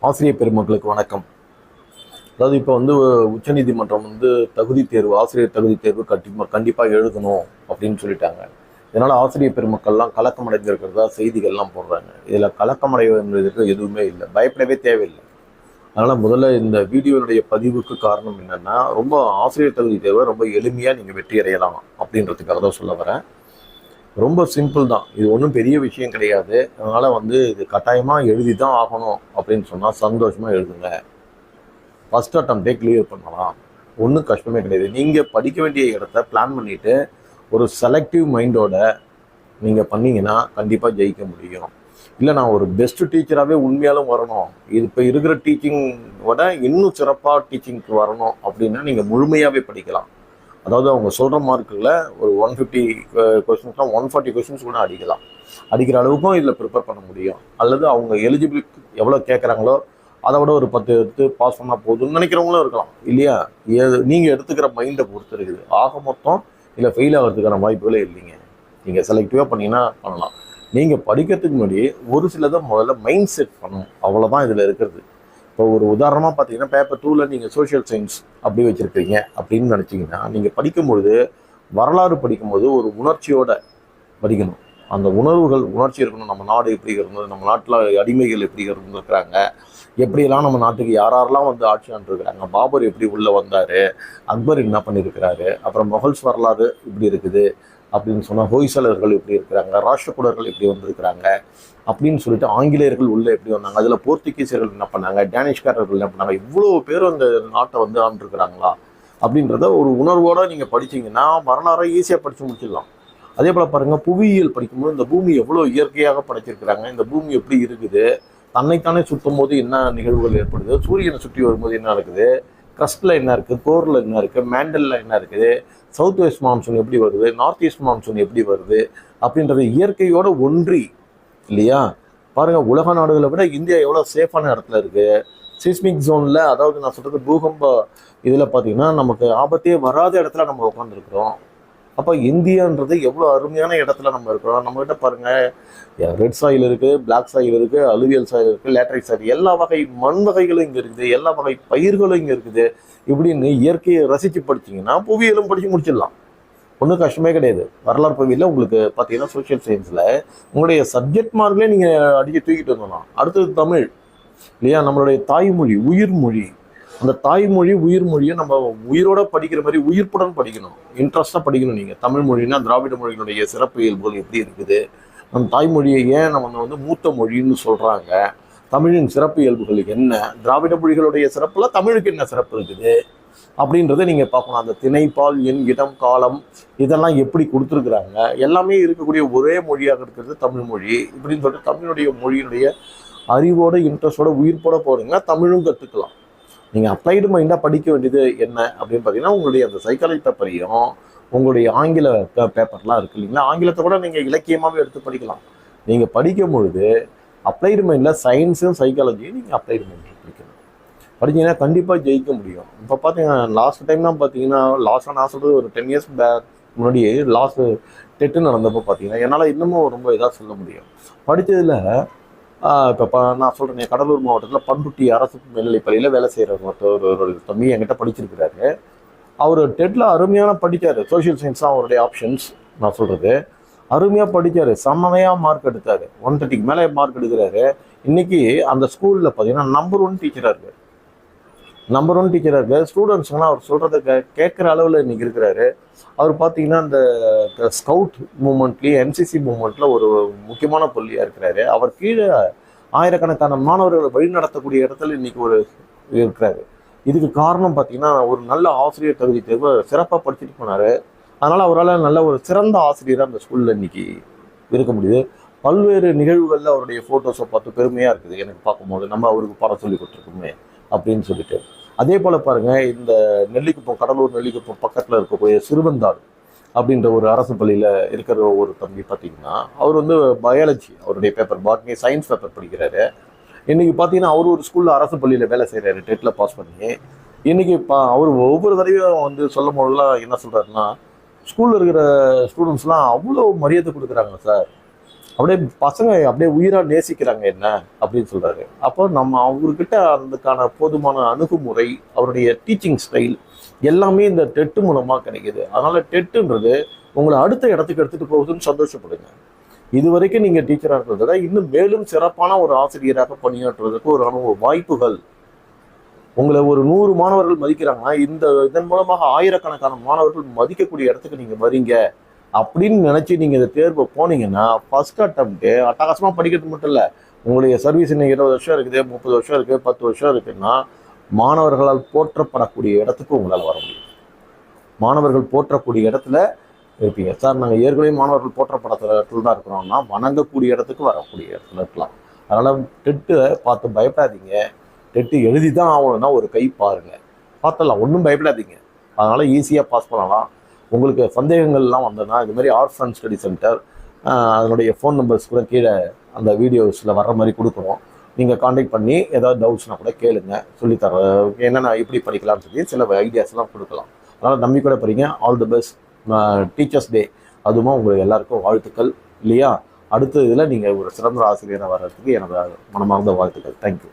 ஆசிரியர் பெருமக்களுக்கு வணக்கம். அதாவது இப்போ உச்சநீதிமன்றம் தகுதி தேர்வு, ஆசிரியர் தகுதி தேர்வு கண்டிப்பாக எழுதணும் அப்படின்னு சொல்லிட்டாங்க. இதனால் ஆசிரியர் பெருமக்கள்லாம் கலக்கம் அடைந்திருக்கிறதா செய்திகள்லாம் போடுறாங்க. இதில் கலக்கமடைவதற்கு எதுவுமே இல்லை, பயப்படவே தேவையில்லை. அதனால் முதல்ல இந்த வீடியோனுடைய பதிவுக்கு காரணம் என்னென்னா, ரொம்ப ஆசிரியர் தகுதி தேர்வை ரொம்ப எளிமையாக நீங்கள் வெற்றி அடையலாம் அப்படின்றதுக்காக தான் சொல்ல வரேன். ரொம்ப சிம்பிள் தான், இது ஒன்றும் பெரிய விஷயம் கிடையாது. அதனால் இது கட்டாயமாக எழுதி தான் ஆகணும் அப்படின்னு சொன்னால் சந்தோஷமாக எழுதுங்க. ஃபஸ்ட் அட்டம்ப்டே கிளியர் பண்ணலாம், ஒன்றும் கஷ்டமே கிடையாது. நீங்கள் படிக்க வேண்டிய இடத்த பிளான் பண்ணிவிட்டு ஒரு செலக்டிவ் மைண்டோட நீங்கள் பண்ணிங்கன்னா கண்டிப்பாக ஜெயிக்க முடியும். இல்லை நான் ஒரு பெஸ்ட் டீச்சராகவே உண்மையாலும் வரணும், இது இப்போ இருக்கிற டீச்சிங்கோட இன்னும் சிறப்பாக டீச்சிங்க்கு வரணும் அப்படின்னா நீங்கள் முழுமையாகவே படிக்கலாம். அதாவது அவங்க சொல்கிற மார்க்கில் ஒரு 150 கொஸ்டின்ஸ்லாம் 140 கொஸ்டின்ஸ் கூட அடிக்கிற அளவுக்கும் இதில் ப்ரிப்பேர் பண்ண முடியும். அல்லது அவங்க எலிஜிபிலிட்டி எவ்வளோ கேட்குறாங்களோ அதை விட ஒரு 10 எடுத்து பாஸ் பண்ணால் போதும்னு நினைக்கிறவங்களும் இருக்கலாம் இல்லையா. நீங்கள் எடுத்துக்கிற மைண்டை பொறுத்து இருக்குது. ஆக மொத்தம் இல்லை ஃபெயில் ஆகிறதுக்கான வாய்ப்புகளே இல்லைங்க. நீங்கள் செலக்டிவாக பண்ணிங்கன்னா பண்ணலாம். நீங்கள் படிக்கிறதுக்கு முன்னாடி ஒரு சிலதை முதல்ல மைண்ட் செட் பண்ணணும், அவ்வளோதான் இதில் இருக்கிறது. இப்போ ஒரு உதாரணமாக பார்த்தீங்கன்னா, பேப்பர் 2ல் நீங்கள் சோஷியல் சயின்ஸ் அப்படி வச்சுருக்கீங்க அப்படின்னு நினச்சிங்கன்னா, நீங்கள் படிக்கும்பொழுது வரலாறு படிக்கும்போது ஒரு உணர்ச்சியோட படிக்கணும். அந்த உணர்ச்சி இருக்கணும். நம்ம நாடு எப்படி இருந்தது, நம்ம நாட்டில் அடிமைகள் எப்படி இருந்திருக்கிறாங்க, எப்படியெல்லாம் நம்ம நாட்டுக்கு யாரெல்லாம் ஆட்சி ஆண்டுருக்கிறாங்க, பாபர் எப்படி உள்ளே வந்தார், அக்பர் என்ன பண்ணியிருக்கிறாரு, அப்புறம் மொகல்ஸ் வரலாறு இப்படி இருக்குது அப்படின்னு சொன்னால், ஹொய்சலர்கள் எப்படி இருக்கிறாங்க, ராஷ்டிரகூடர்கள் எப்படி வந்திருக்கிறாங்க அப்படின்னு சொல்லிட்டு, ஆங்கிலேயர்கள் உள்ளே எப்படி வந்தாங்க, அதில் போர்த்துகீசியர்கள் என்ன பண்ணாங்க, டேனிஷ்காரர்கள் என்ன பண்ணாங்க, இவ்வளோ பேரும் அந்த நாட்டை ஆண்டுருக்கிறாங்களா அப்படின்றத ஒரு உணர்வோடு நீங்கள் படிச்சிங்கன்னா வரலாறை ஈஸியாக படித்து முடிச்சிடலாம். அதே போல் பாருங்கள், புவியியல் படிக்கும்போது இந்த பூமி எவ்வளோ இயற்கையாக படைச்சிருக்கிறாங்க, இந்த பூமி எப்படி இருக்குது, தன்னைத்தானே சுற்றும் போது என்ன நிகழ்வுகள் ஏற்படுது, சூரியனை சுற்றி வரும்போது என்ன நடக்குது, கிரஸ்டில் என்ன இருக்குது, கோரில் என்ன இருக்குது, மேண்டலில் என்ன இருக்குது, சவுத் வெஸ்ட் மான்சூன் எப்படி வருது, நார்த் ஈஸ்ட் மான்சூன் எப்படி வருது அப்படின்றது இயற்கையோடு ஒன்றி இல்லையா. பாருங்கள், உலக நாடுகளை விட இந்தியா எவ்வளோ சேஃபான இடத்துல இருக்குது. சிஸ்மிக் ஜோனில், அதாவது நான் சொல்கிறது பூகம்ப இதில் பார்த்திங்கன்னா நமக்கு ஆபத்தே வராத இடத்துல நம்ம உட்காந்துருக்குறோம். அப்போ இந்தியான்றது எவ்வளோ அருமையான இடத்துல நம்ம இருக்கிறோம். நம்மகிட்ட பாருங்கள், ரெட் சாயில் இருக்குது, பிளாக் சாயில் இருக்குது, அலுவியல் சாயில் இருக்குது, லேட்ரைட் சாயில், எல்லா வகை மண் வகைகளும் இங்கே இருக்குது, எல்லா வகை பயிர்களும் இங்கே இருக்குது. இப்படின்னு இயற்கையை ரசித்து படிச்சிங்கன்னா புவியியலும் படித்து முடிச்சிடலாம், ஒன்றும் கஷ்டமே கிடையாது. வரலாறு பகுதியில் உங்களுக்கு பார்த்தீங்கன்னா சோஷியல் சயின்ஸில் உங்களுடைய சப்ஜெக்ட் மார்க்லேயே நீங்கள் அடிக்க தூக்கிட்டு வந்துடலாம். அடுத்தது தமிழ் இல்லையா, நம்மளுடைய தாய்மொழி, உயிர்மொழி. அந்த தாய்மொழி உயிர்மொழியை நம்ம உயிரோட படிக்கிற மாதிரி உயிர்ப்புடன் படிக்கணும், இன்ட்ரெஸ்டாக படிக்கணும். நீங்கள் தமிழ் மொழின்னா திராவிட மொழிகளுடைய சிறப்பு இயல்புகள் எப்படி இருக்குது, நம்ம தாய்மொழியை ஏன் நம்ம மூத்த மொழின்னு சொல்கிறாங்க, தமிழின் சிறப்பு இயல்புகள் என்ன, திராவிட மொழிகளுடைய சிறப்பில் தமிழுக்கு என்ன சிறப்பு இருக்குது அப்படின்றத நீங்கள் பார்க்கணும். அந்த திணைப்பால், எண், இடம், காலம் இதெல்லாம் எப்படி கொடுத்துருக்குறாங்க, எல்லாமே இருக்கக்கூடிய ஒரே மொழியாக இருக்கிறது தமிழ் மொழி. இப்படின்னு சொல்லிட்டு தமிழுடைய மொழியினுடைய அறிவோட இன்ட்ரெஸ்டோட உயிர்ப்போட போகிறீங்கன்னா தமிழும் கற்றுக்கலாம். நீங்கள் அப்ளைடு மைண்டாக படிக்க வேண்டியது என்ன அப்படின்னு பார்த்தீங்கன்னா, உங்களுடைய அந்த சைக்காலஜி பேப்பரையும் உங்களுடைய ஆங்கில பேப்பர்லாம் இருக்குது இல்லைங்களா, ஆங்கிலத்தை கூட நீங்கள் இலக்கியமாகவே எடுத்து படிக்கலாம். நீங்கள் படிக்கும் பொழுது அப்ளைடு மைண்டில் சயின்ஸும் சைக்காலஜியும் நீங்கள் அப்ளைடு மைண்டில் படிக்கணும். படிச்சிங்கன்னா கண்டிப்பாக ஜெயிக்க முடியும். இப்போ பார்த்தீங்கன்னா லாஸ்ட் டைம்லாம் பார்த்தீங்கன்னா, லாஸ்ட்டாக நான் சொல்கிறது ஒரு 10 இயர்ஸ் பேக் முன்னாடி லாஸ்ட்டு டெட்டு நடந்தப்போ பார்த்தீங்கன்னா என்னால் இன்னமும் ரொம்ப இதாக சொல்ல முடியும். படித்ததில் இப்போ நான் சொல்கிறேன், கடலூர் மாவட்டத்தில் பண்ருட்டி அரசு மேல்நிலைப்பள்ளியில் வேலை செய்கிற ஒரு தம்பி என்கிட்ட படிச்சிருக்கிறாரு. அவர் டெட்டில் அருமையான படித்தார். சோஷியல் சயின்ஸ் தான் அவருடைய ஆப்ஷன்ஸ். நான் சொல்கிறது அருமையாக படித்தார், செம்மையாக மார்க் எடுத்தார், 130க்கு மேலே மார்க் எடுக்கிறாரு. இன்றைக்கி அந்த ஸ்கூலில் பார்த்தீங்கன்னா நம்பர் 1 டீச்சராக இருக்கார். ஸ்டூடெண்ட்ஸுங்களாம் அவர் சொல்கிறத கேட்குற அளவில் இன்றைக்கி இருக்கிறாரு. அவர் பார்த்தீங்கன்னா இந்த ஸ்கவுட் மூமெண்ட்லேயும் என்சிசி மூமெண்ட்டில் ஒரு முக்கியமான புள்ளியாக இருக்கிறாரு. அவர் கீழே ஆயிரக்கணக்கான மாணவர்களை வழி நடத்தக்கூடிய இடத்துல இன்றைக்கி இருக்கிறாரு. இதுக்கு காரணம் பார்த்தீங்கன்னா, ஒரு நல்ல ஆசிரியர் தகுதி தேர்வு சிறப்பாக படிச்சுட்டு போனார். அதனால் அவரால் நல்ல ஒரு சிறந்த ஆசிரியராக அந்த ஸ்கூலில் இன்றைக்கி இருக்க முடியுது. பல்வேறு நிகழ்வுகளில் அவருடைய ஃபோட்டோஸை பார்த்து பெருமையாக இருக்குது எனக்கு பார்க்கும்போது, நம்ம அவருக்கு பாடம் சொல்லி கொடுத்துருக்கோமே அப்படின்னு சொல்லிட்டு. அதே போல் பாருங்கள், இந்த நெல்லிக்குப்பம், கடலூர் நெல்லிக்குப்பம் பக்கத்தில் இருக்கக்கூடிய சிறுவந்தாடு அப்படின்ற ஒரு அரசு பள்ளியில் இருக்கிற ஒரு தம்பி பார்த்தீங்கன்னா, அவர் பயாலஜி, அவருடைய பேப்பர் பாட்னி சயின்ஸ் பேப்பர் படிக்கிறாரு. இன்றைக்கி பார்த்தீங்கன்னா அவர் ஒரு ஸ்கூலில் அரசு பள்ளியில் வேலை செய்கிறாரு, டெட்டில் பாஸ் பண்ணி. இன்றைக்கி அவர் ஒவ்வொரு தடவையும் சொல்லும் போதெல்லாம் என்ன சொல்கிறாருன்னா, ஸ்கூலில் இருக்கிற ஸ்டூடெண்ட்ஸ்லாம் அவ்வளோ மரியாதை கொடுக்குறாங்க சார், அப்படியே பசங்க அப்படியே உயிரா நேசிக்கிறாங்க என்ன அப்படின்னு சொல்றாரு. அப்போ நம்ம அவர்கிட்ட அதுக்கான போதுமான அணுகுமுறை, அவருடைய டீச்சிங் ஸ்டைல் எல்லாமே இந்த டெட்டு மூலமா கிடைக்குது. அதனால டெட்டுன்றது உங்களை அடுத்த இடத்துக்கு எடுத்துட்டு போகுதுன்னு சந்தோஷப்படுங்க. இது வரைக்கும் நீங்க டீச்சரா இருக்கிறத விட இன்னும் மேலும் சிறப்பான ஒரு ஆசிரியராக பணியாற்றுவதற்கு ஒரு அனுபவ வாய்ப்புகள். உங்களை ஒரு 100 மாணவர்கள் மதிக்கிறாங்கன்னா இதன் மூலமாக ஆயிரக்கணக்கான மாணவர்கள் மதிக்கக்கூடிய இடத்துக்கு நீங்க வரீங்க அப்படின்னு நினைச்சு நீங்க இந்த தேர்வை போனீங்கன்னா ஃபர்ஸ்ட் அட்டம்ப்ட் அட்டகாசமா படிக்கிறது மட்டும் இல்ல, உங்களுடைய சர்வீஸ் இன்னும் 20 வருஷம் இருக்குது, 30 வருஷம் இருக்கு, 10 வருஷம் இருக்குன்னா மாணவர்களால் போற்றப்படக்கூடிய இடத்துக்கு உங்களால் வர முடியும். மாணவர்கள் போற்றக்கூடிய இடத்துல இருப்பீங்க. சார் நாங்கள் ஏற்கனவே மாணவர்கள் போற்றப்படத்துல இடத்துல தான் இருக்கிறோம்னா வணங்கக்கூடிய இடத்துக்கு வரக்கூடிய இடத்துல இருக்கலாம். அதனால டெட்டை பார்த்து பயப்படாதீங்க. டெட்டு எழுதி தான் ஆகணும்னா ஒரு கை பாருங்க, பார்த்தலாம், ஒன்றும் பயப்படாதீங்க. அதனால ஈஸியாக பாஸ் பண்ணலாம். உங்களுக்கு சந்தேகங்கள்லாம் வந்ததுன்னா இது மாதிரி ஆர்ஃபன் ஸ்டடி சென்டர் அதனுடைய ஃபோன் நம்பர்ஸ் கூட கீழே அந்த வீடியோஸில் வர்ற மாதிரி கொடுக்குறோம். நீங்கள் காண்டாக்ட் பண்ணி ஏதாவது டவுட்ஸ்னால் கூட கேளுங்க, சொல்லித்தர என்னென்ன எப்படி படிக்கலாம்னு சொல்லி சில ஐடியாஸ்லாம் கொடுக்கலாம். அதனால் நம்பிக்கையோட படிங்க. All the best. Teachers day அதுவும் உங்களுக்கு எல்லாருக்கும் வாழ்த்துக்கள் இல்லையா? அடுத்த இதில் நீங்கள் ஒரு சிறந்த ஆசிரியராக வர்றதுக்கு எனது மனமார்ந்த வாழ்த்துக்கள். தேங்க்யூ.